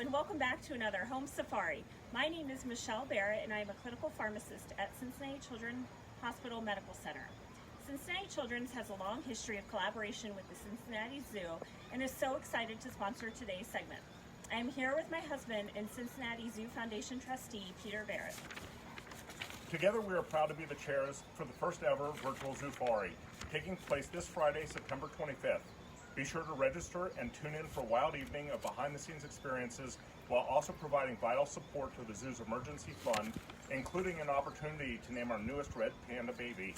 and welcome back to another Home Safari. My name is Michelle Barrett and I am a clinical pharmacist at Cincinnati Children's Hospital Medical Center. Cincinnati Children's has a long history of collaboration with the Cincinnati Zoo and is so excited to sponsor today's segment. I am here with my husband and Cincinnati Zoo Foundation trustee, Peter Barrett. Together we are proud to be the chairs for the first ever virtual Zoofari, taking place this Friday, September 25th. Be sure to register and tune in for a wild evening of behind-the-scenes experiences while also providing vital support to the zoo's emergency fund, including an opportunity to name our newest red panda baby.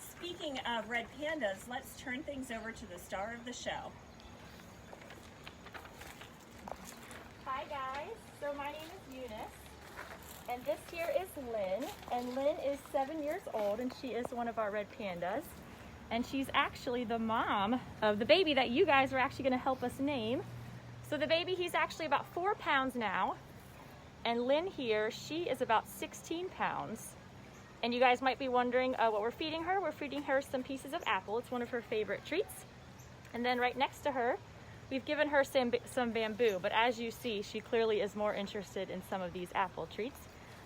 Speaking of red pandas, let's turn things over to the star of the show. Hi guys, so my name is Eunice, and this here is Lynn, and Lynn is 7 years old, and she is one of our red pandas. And she's actually the mom of the baby that you guys are actually going to help us name. So the baby, he's actually about 4 pounds now. And Lynn here, she is about 16 pounds. And you guys might be wondering what we're feeding her. We're feeding her some pieces of apple. It's one of her favorite treats. And then right next to her, we've given her some bamboo. But as you see, she clearly is more interested in some of these apple treats.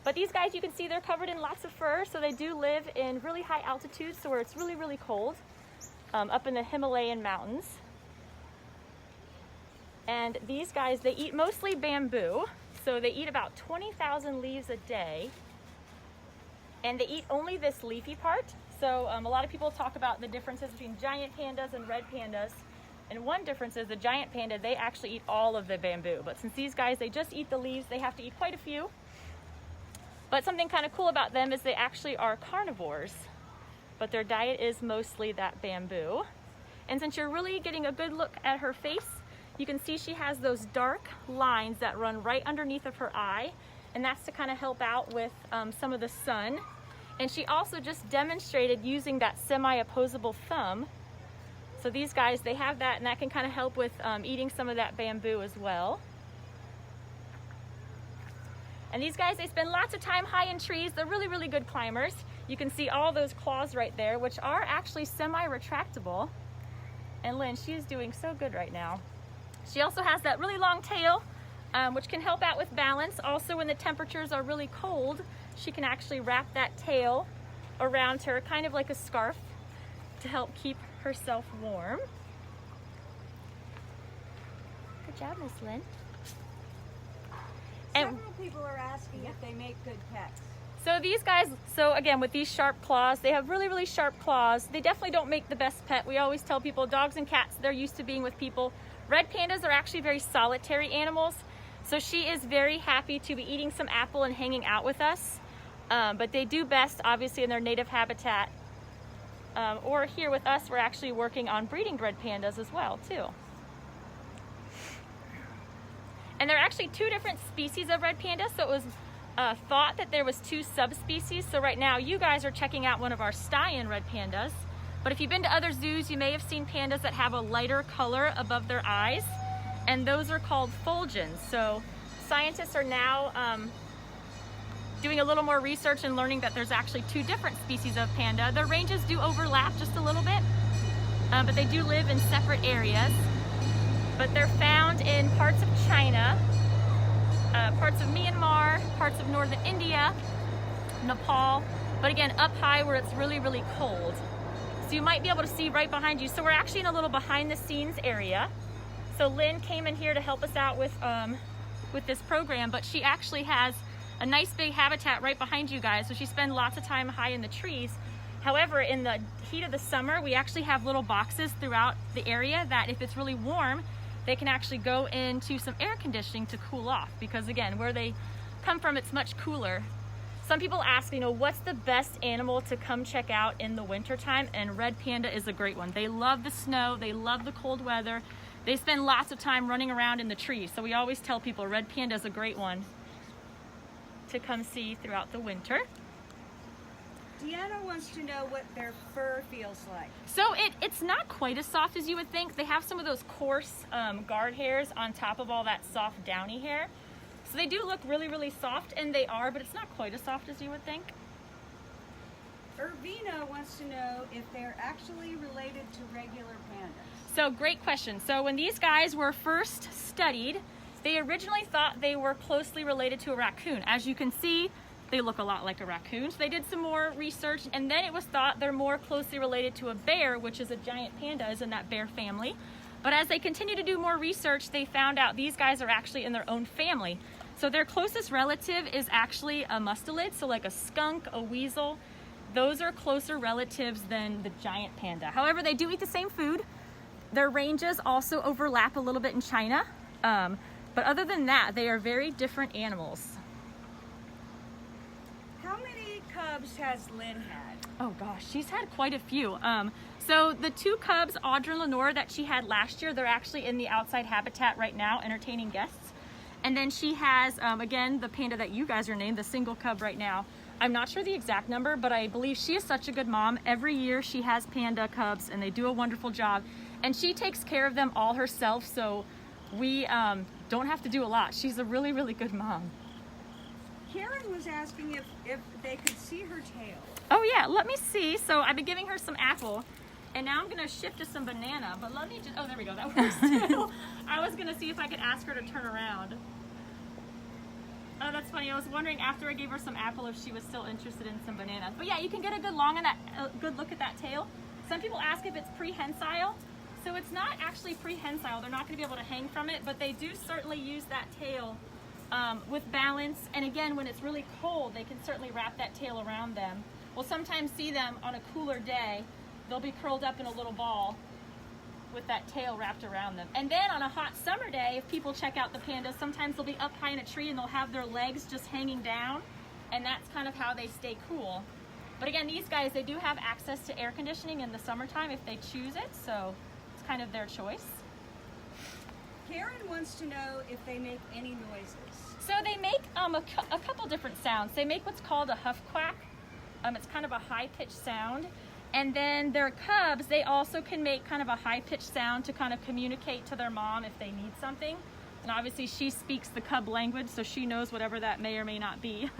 But these guys, you can see they're covered in lots of fur, so they do live in really high altitudes, so where it's really, really cold, up in the Himalayan mountains. And these guys, they eat mostly bamboo, so they eat about 20,000 leaves a day, and they eat only this leafy part. So a lot of people talk about the differences between giant pandas and red pandas, and one difference is the giant panda, they actually eat all of the bamboo, but since these guys, they just eat the leaves, they have to eat quite a few. But something kind of cool about them is they actually are carnivores, but their diet is mostly that bamboo. And since you're really getting a good look at her face, you can see she has those dark lines that run right underneath of her eye, and that's to kind of help out with some of the sun. And she also just demonstrated using that semi-opposable thumb. So these guys, they have that, and that can kind of help with eating some of that bamboo as well. And these guys, they spend lots of time high in trees. They're really, really good climbers. You can see all those claws right there, which are actually semi-retractable. And Lynn, she is doing so good right now. She also has that really long tail, which can help out with balance. Also, when the temperatures are really cold, she can actually wrap that tail around her, kind of like a scarf, to help keep herself warm. Good job, Miss Lynn. Several people are asking if they make good pets. So these guys, so again, with these sharp claws, they have really, really sharp claws. They definitely don't make the best pet. We always tell people dogs and cats, they're used to being with people. Red pandas are actually very solitary animals. So she is very happy to be eating some apple and hanging out with us. But they do best, obviously, in their native habitat. Or here with us, we're actually working on breeding red pandas as well, too. And there are actually 2 different species of red pandas, so it was thought that there was 2 subspecies. So right now, you guys are checking out one of our stallion red pandas. But if you've been to other zoos, you may have seen pandas that have a lighter color above their eyes, and those are called fulgens. So scientists are now doing a little more research and learning that there's actually 2 different species of panda. Their ranges do overlap just a little bit, but they do live in separate areas. But they're found in parts of China, parts of Myanmar, parts of northern India, Nepal, but again, up high where it's really, really cold. So you might be able to see right behind you. So we're actually in a little behind the scenes area. So Lynn came in here to help us out with this program, but she actually has a nice big habitat right behind you guys. So she spends lots of time high in the trees. However, in the heat of the summer, we actually have little boxes throughout the area that if it's really warm, they can actually go into some air conditioning to cool off, because again, where they come from, it's much cooler. Some people ask, what's the best animal to come check out in the wintertime? And red panda is a great one. They love the snow, they love the cold weather. They spend lots of time running around in the trees. So we always tell people red panda is a great one to come see throughout the winter. Deanna wants to know what their fur feels like. So it's not quite as soft as you would think. They have some of those coarse guard hairs on top of all that soft downy hair. So they do look really, really soft, and they are, but it's not quite as soft as you would think. Irvina wants to know if they're actually related to regular pandas. So great question. So when these guys were first studied, they originally thought they were closely related to a raccoon. As you can see, they look a lot like a raccoon. So they did some more research, and then it was thought they're more closely related to a bear, which is a giant panda, is in that bear family. But as they continue to do more research, they found out these guys are actually in their own family. So their closest relative is actually a mustelid, so like a skunk, a weasel. Those are closer relatives than the giant panda. However, they do eat the same food. Their ranges also overlap a little bit in China. But other than that, they are very different animals. How many cubs has Lynn had? Oh gosh, she's had quite a few. So the two cubs, Audra and Lenore, that she had last year, they're actually in the outside habitat right now, entertaining guests. And then she has, again, the panda that you guys are named, the single cub right now. I'm not sure the exact number, but I believe she is such a good mom. Every year she has panda cubs, and they do a wonderful job. And she takes care of them all herself, so we don't have to do a lot. She's a really, really good mom. Karen was asking if they could see her tail. Oh yeah, let me see. So I've been giving her some apple, and now I'm gonna shift to some banana, but let me just, oh, there we go, that works too. I was gonna see if I could ask her to turn around. Oh, that's funny. I was wondering after I gave her some apple if she was still interested in some bananas. But yeah, you can get a good look at that tail. Some people ask if it's prehensile. So it's not actually prehensile. They're not gonna be able to hang from it, but they do certainly use that tail with balance. And again, when it's really cold, they can certainly wrap that tail around them. We'll sometimes see them on a cooler day. They'll be curled up in a little ball with that tail wrapped around them. And then on a hot summer day, if people check out the pandas, sometimes they'll be up high in a tree and they'll have their legs just hanging down, and that's kind of how they stay cool. But again, these guys, they do have access to air conditioning in the summertime if they choose it, so it's kind of their choice. Karen wants to know if they make any noises. So they make a couple different sounds. They make what's called a huff quack. It's kind of a high-pitched sound. And then their cubs, they also can make kind of a high-pitched sound to kind of communicate to their mom if they need something. And obviously she speaks the cub language, so she knows whatever that may or may not be.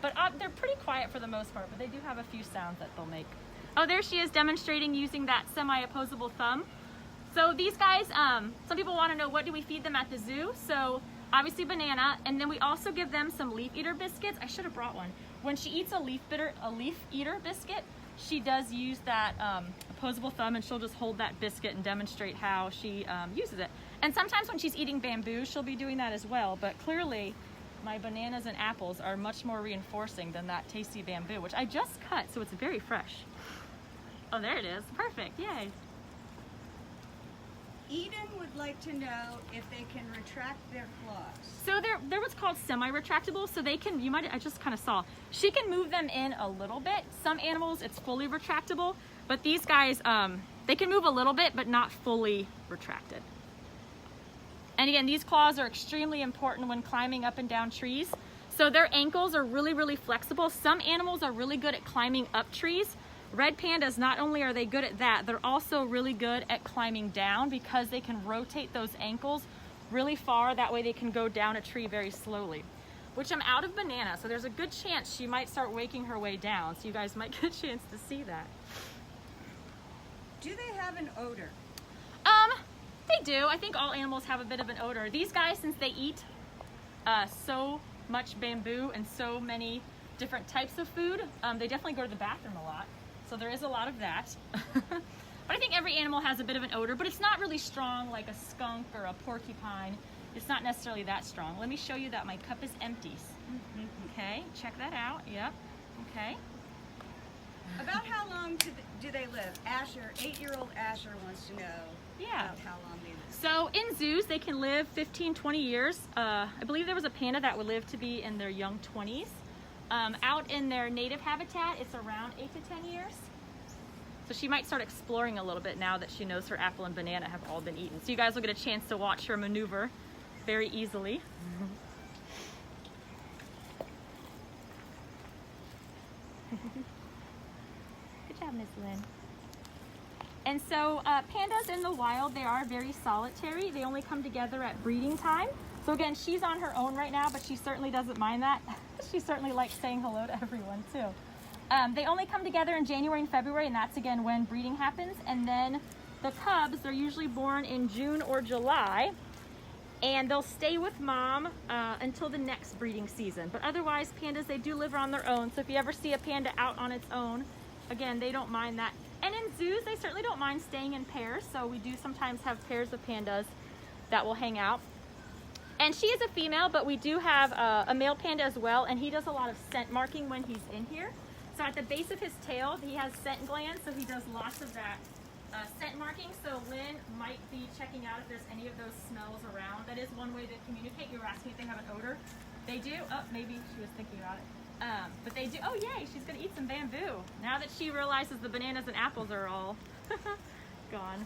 But they're pretty quiet for the most part, but they do have a few sounds that they'll make. Oh, there she is demonstrating using that semi-opposable thumb. So these guys, some people want to know, what do we feed them at the zoo? So obviously banana, and then we also give them some leaf eater biscuits. I should have brought one. When she eats a leaf eater biscuit, she does use that opposable thumb, and she'll just hold that biscuit and demonstrate how she uses it. And sometimes when she's eating bamboo, she'll be doing that as well. But clearly, my bananas and apples are much more reinforcing than that tasty bamboo, which I just cut, so it's very fresh. Oh, there it is. Perfect. Yay. Eden would like to know if they can retract their claws. So they're what's called semi-retractable, so they can, I just kind of saw, she can move them in a little bit. Some animals, it's fully retractable, but these guys, they can move a little bit, but not fully retracted. And again, these claws are extremely important when climbing up and down trees. So their ankles are really, really flexible. Some animals are really good at climbing up trees. Red pandas, not only are they good at that, they're also really good at climbing down because they can rotate those ankles really far. That way they can go down a tree very slowly. Which I'm out of banana, so there's a good chance she might start waking her way down. So you guys might get a chance to see that. Do they have an odor? They do. I think all animals have a bit of an odor. These guys, since they eat so much bamboo and so many different types of food, they definitely go to the bathroom a lot. So there is a lot of that. But I think every animal has a bit of an odor, but it's not really strong like a skunk or a porcupine. It's not necessarily that strong. Let me show you that my cup is empty. Okay, check that out. Yep. Okay. About how long do they live? Asher, 8-year-old Asher wants to know about how long they live. So in zoos, they can live 15, 20 years. I believe there was a panda that would live to be in their young 20s. Out in their native habitat, it's around 8 to 10 years. So she might start exploring a little bit now that she knows her apple and banana have all been eaten. So you guys will get a chance to watch her maneuver very easily. Good job, Miss Lynn. And so pandas in the wild, they are very solitary. They only come together at breeding time. So again, she's on her own right now, but she certainly doesn't mind that. She certainly likes saying hello to everyone too. They only come together in January and February, and that's again when breeding happens. And then the cubs, they're usually born in June or July, and they'll stay with mom until the next breeding season. But otherwise, pandas, they do live on their own. So if you ever see a panda out on its own, again, they don't mind that. And in zoos, they certainly don't mind staying in pairs. So we do sometimes have pairs of pandas that will hang out. And she is a female, but we do have a male panda as well, and he does a lot of scent marking when he's in here. So at the base of his tail, he has scent glands, so he does lots of that scent marking. So Lynn might be checking out if there's any of those smells around. That is one way to communicate. You were asking if they have an odor. They do. Oh, maybe she was thinking about it. But they do. Oh, yay, she's going to eat some bamboo. Now that she realizes the bananas and apples are all gone.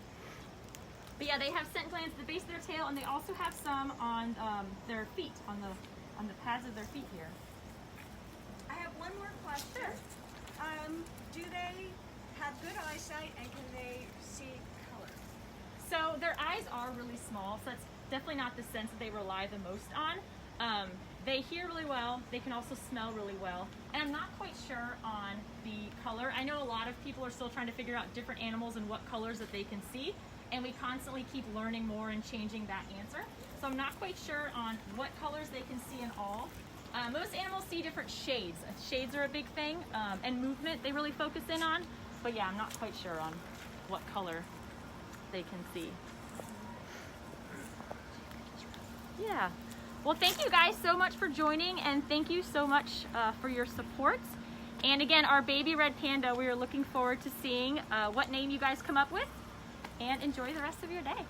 But yeah, they have scent glands at the base of their tail, and they also have some on their feet, on the pads of their feet here. I have one more question. Sure. Do they have good eyesight, and can they see color? So their eyes are really small, so that's definitely not the sense that they rely the most on. They hear really well. They can also smell really well. And I'm not quite sure on the color. I know a lot of people are still trying to figure out different animals and what colors that they can see. And we constantly keep learning more and changing that answer. So I'm not quite sure on what colors they can see in all. Most animals see different shades. Shades are a big thing, and movement they really focus in on. But yeah, I'm not quite sure on what color they can see. Yeah. Well, thank you guys so much for joining, and thank you so much for your support. And again, our baby red panda, we are looking forward to seeing what name you guys come up with, and enjoy the rest of your day.